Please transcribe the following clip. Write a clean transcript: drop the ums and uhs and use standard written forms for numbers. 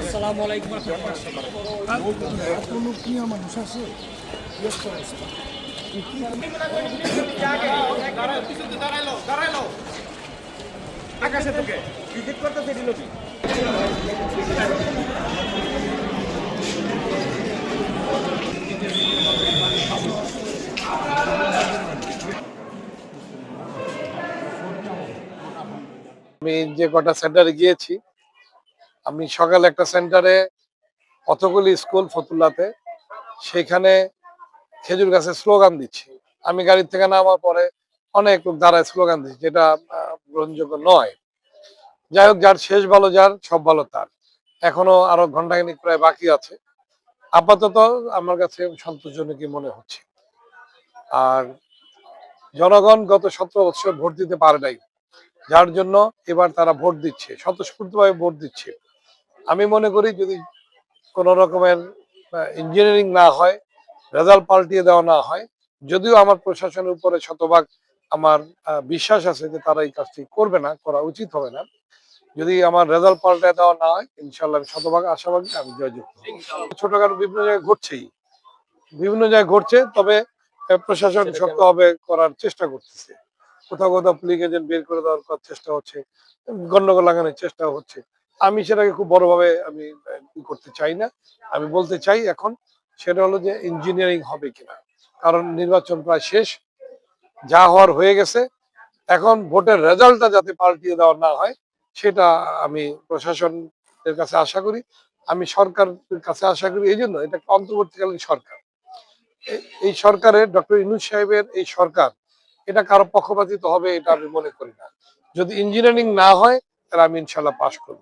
আসসালামু আলাইকুম এত লোক নিয়ে মানুষ আছে ব্যস্ত অবস্থা। আকাশে তোকে ভিজিট করতে দিল কি আমি যে কটা সেন্টারে গিয়েছি, আমি সকালে একটা সেন্টারে কতগুলি স্কুল ফতুল্লাতে, সেখানে খেজুর গাছের স্লোগান দিচ্ছি। আমি গাড়ি থেকে নামার পরে অনেক লোক দাঁড়ায় স্লোগান দিচ্ছে, যেটা গ্রহণযোগ্য নয়। যাই হোক, যার শেষ ভালো যার, সব ভালো তার। এখনো আরো ঘন্টাখানিক প্রায় বাকি আছে। আপাতত আমার কাছে সন্তোষজনকই মনে হচ্ছে। আর জনগণ গত 17 বছর ভোট দিতে পারে নাই, যার জন্য এবার তারা ভোট দিচ্ছে, স্বতঃস্ফূর্তভাবে ভোট দিচ্ছে। আমি মনে করি যদি কোন রকমের ইঞ্জিনিয়ারিং না হয়, রেজাল্ট পাল্টিয়ে দেওয়া না হয়, যদিও আমার প্রশাসনের উপরে শতভাগ আমার বিশ্বাস আছে যে তারা এই কাজটি করবে না, করা উচিত হবে না। যদি আমার রেজাল্ট পাল্টে দেওয়া না হয়, ইনশাল্লাহ আমি শতভাগ আশাবাদী আমি জয়যুক্ত হব। ছোটখাটো বিভিন্ন জায়গায় ঘটছেই, বিভিন্ন জায়গায় ঘটছে, তবে প্রশাসন শক্তভাবে করার চেষ্টা করতেছে। কোথাও কোথাও পুলিশ এজেন্ট বের করে দেওয়ার চেষ্টা হচ্ছে, গন্ডগোল লাগানোর চেষ্টা হচ্ছে। আমি সেটাকে খুব বড়ভাবে আমি করতে চাই না। আমি বলতে চাই এখন সেটা হলো যে ইঞ্জিনিয়ারিং হবে কিনা, কারণ নির্বাচন প্রায় শেষ, যা হওয়ার হয়ে গেছে। এখন ভোটের রেজাল্টটা যাতে পাল্টিয়ে দেওয়া না হয়, সেটা আমি প্রশাসনের কাছে আশা করি, আমি সরকারের কাছে আশা করি। এই জন্য এটা একটা অন্তর্বর্তীকালীন সরকার। এই সরকারের ডক্টর ইউনূস সাহেবের এই সরকার, এটা কারো পক্ষপাতিত্ব হবে এটা আমি মনে করি না। যদি ইঞ্জিনিয়ারিং না হয়, তাহলে আমি ইনশাল্লাহ পাশ করবো।